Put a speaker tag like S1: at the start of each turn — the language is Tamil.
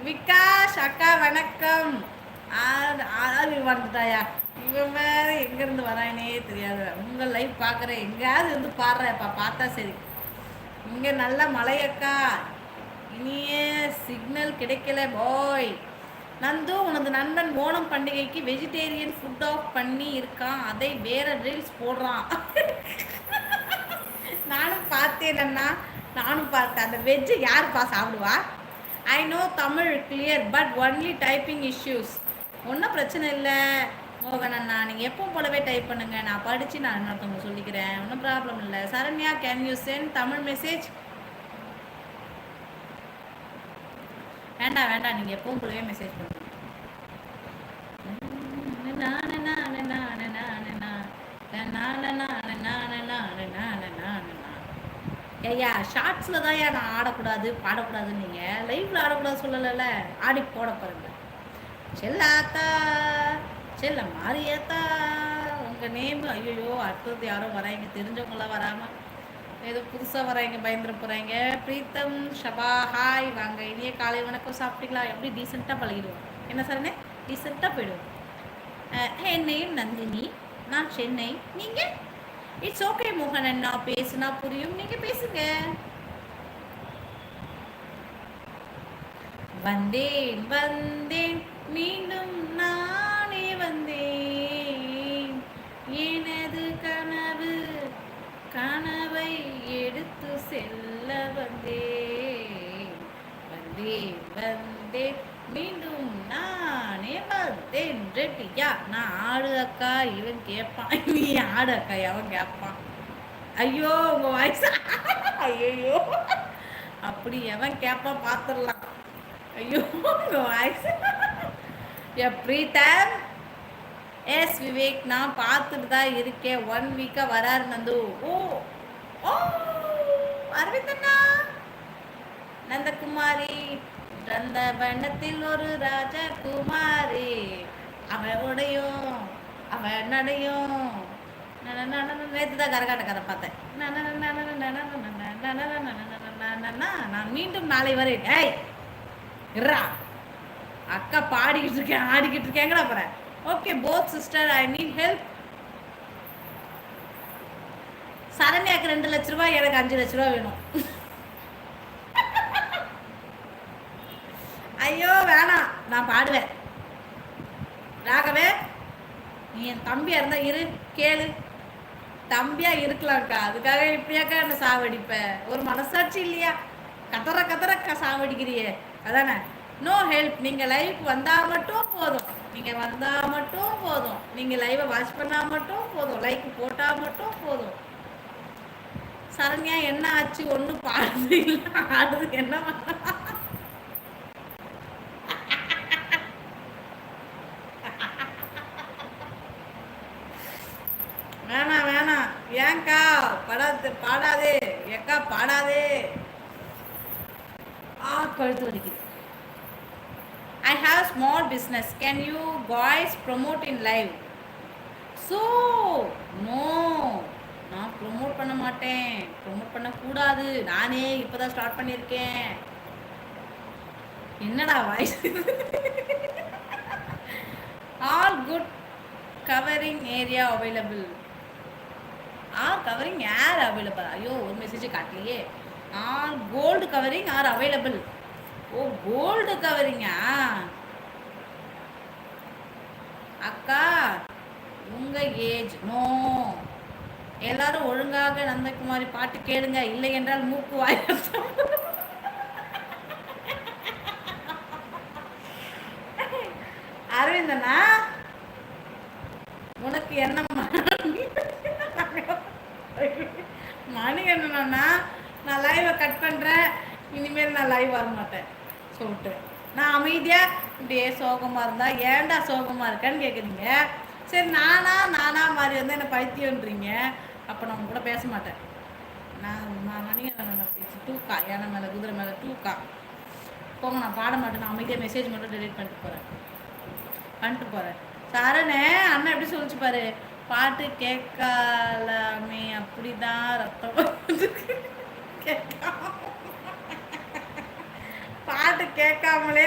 S1: விகாஷ் அக்கா வணக்கம். ஆள் வந்துட்டாயா? இவன் வேற எங்கேருந்து வரானே தெரியாது. உங்கள் லைஃப் பார்க்குறேன், எங்கேயாவது இருந்து பாடுறேன்ப்பா, பார்த்தா சரி. இங்கே நல்ல மழையக்கா, இனிய சிக்னல் கிடைக்கல பாய். நந்து, உனது நண்பன் ஓணம் பண்டிகைக்கு வெஜிடேரியன் ஃபுட் ஆஃப் பண்ணி இருக்கான், அதை வேற ரீல்ஸ் போடுறான். நானும் பார்த்தேன் அண்ணா, நானும் பார்த்தேன். அந்த வெஜ்ஜு யாருப்பா சாப்பிடுவா? I know Tamil clear but only typing issues. ஒன்றும் பிரச்சனை இல்லை மோகன் அண்ணா, நீங்கள் எப்பவும் போலவே டைப் பண்ணுங்கள், நான் படித்து நான் இன்னொருத்தவங்க சொல்லிக்கிறேன், ஒன்றும் ப்ராப்ளம் இல்லை. Saranya, can you send Tamil message? வேண்டாம் வேண்டாம், நீங்கள் எப்பவும் போலவே மெசேஜ் பண்ணுங்க. ஐயா ஷார்ட்ஸில் தான் நான் ஆடக்கூடாது பாடக்கூடாதுன்னு நீங்கள் லைவில் ஆடக்கூடாது சொல்லலைல்ல, ஆடி போட பாருங்க. செல்லாத்தா, செல்ல மாரியாத்தா, உங்கள் நேம். ஐயோ அடுத்தது யாரும் வராங்க, தெரிஞ்சவங்களாம் வராமல் ஏதோ புதுசாக வராங்க, பயந்துட போகிறாங்க. பிரீத்தம், ஷபா, ஹாய் வாங்க, இனிய காலை வணக்கம். சாப்பிட்டீங்களா? எப்படி டீசெண்டாக பழகிடுவோம் என்ன சார்னே, டீசெண்டாக போயிடுவோம். என் நேம் நந்தினி, நான் சென்னை. நீங்கள்? இட்ஸ் ஓகே மோகன் அண்ணா, பேசுனா புரியும், நீங்கள் பேசுங்க. வந்தேன் வந்தேன் மீண்டும் நானே வந்தேன், எனது கனவு கனவை எடுத்து செல்ல வந்தேன். வந்தேன் வந்தேன் மீண்டும் நானே வந்தேன். ரெட்டியா? நான் ஆடு அக்கா, இவன் கேட்பான். நீ ஆடு அக்கா, எவன் கேட்பான்? ஐயோ உங்க வாய்ஸ், ஐயோ அப்படி எவன் கேட்பான் பார்த்துடலாம். ஐயோ உங்க வாய்ஸ். பிரீத்தம், எஸ் விவேக், நான் பார்த்துட்டு தான் இருக்கேன். 1 வீக்காக வராரு நந்து. ஓ ஓ அரவிந்தண்ணா, நந்தகுமாரி, ரந்த வண்ணத்தில் ஒரு ராஜகுமாரி, அவனுடையும் அவன் நடையும். நேற்று தான் கரகாட்ட கதை பார்த்தேன். நான் மீண்டும் நாளை வரேன். ஏய் இருறா, அக்கா பாடிக்கிட்டு இருக்கேன் ஆடிக்கிட்டு இருக்கேங்கடா போகிறேன். Okay both sister, I need help. சரண்யாக்கு 2 லட்ச ரூபாய், எனக்கு 5 லட்ச ரூபா வேணும். ஐயோ வேணாம், நான் பாடுவேன். ராகவே, நீ என் தம்பியா இருந்தா இரு, கேளு. தம்பியா இருக்கலாம்க்கா, அதுக்காக இப்படியாக்கா என்ன சாவடிப்ப? ஒரு மனசாட்சி இல்லையா? கத்தற கத்தற சாவடிக்கிறியே, அதானே? No help. நீங்கள் லைவ் வந்தால் மட்டும் போதும், நீங்கள் வந்தால் மட்டும் போதும், நீங்கள் லைவை வாட்ச் பண்ணால் மட்டும் போதும், லைக் போட்டால் மட்டும் போதும். சரண்யா என்ன ஆச்சு? ஒன்றும் பாடுறது இல்லை, ஆடுறது என்ன? வேணாம் வேணாம், ஏன்க்கா பாடாதே ஏக்கா பாடாதே. கழுத்து வலிக்குது. I have small business. Can you guys promote in live? So no, நான் ப்ரொமோட் பண்ண மாட்டேன், ப்ரொமோட் பண்ணக்கூடாது. நானே இப்போதான் ஸ்டார்ட் பண்ணியிருக்கேன். என்னடா voice? All good covering area available. Covering air available. ஐயோ ஒரு மெசேஜ் காட்டலையே. All gold covering are available. Oh gold கவரிங்கா? அக்கா உங்க ஏஜ் நோ. எல்லாரும் ஒழுங்காக நந்தகுமாரி பாட்டு கேளுங்க, இல்லை என்றால் மூக்கு வாய். அரவிந்தனா, உனக்கு என்ன மணி என்னன்னா, நான் லைவை கட் பண்ணுறேன், இனிமேல் நான் லைவ் வர மாட்டேன் சொல்லிட்டு நான் அமைதியாக இப்படியே சோகமாக இருந்தால், ஏன்டா சோகமாக இருக்கேன்னு கேட்குறீங்க. சரி நானா மாதிரி வந்து என்னை பைத்தியன்றீங்க. அப்போ நான் உங்க கூட பேச மாட்டேன். நான் மணிகண்டன் பேசி டூக்கா, யானை மேலே குதிரை மேலே டூக்கா போங்க, நான் பாட மாட்டேன். நான் அமைதியாக மெசேஜ் மட்டும் டெலிட் பண்ணிட்டு போகிறேன். சரணே அண்ணன் எப்படி சொல்லிச்சு பாரு, பாட்டு கேட்கலாமே, அப்படிதான் ரத்தம் பாட்டு கேட்காமலே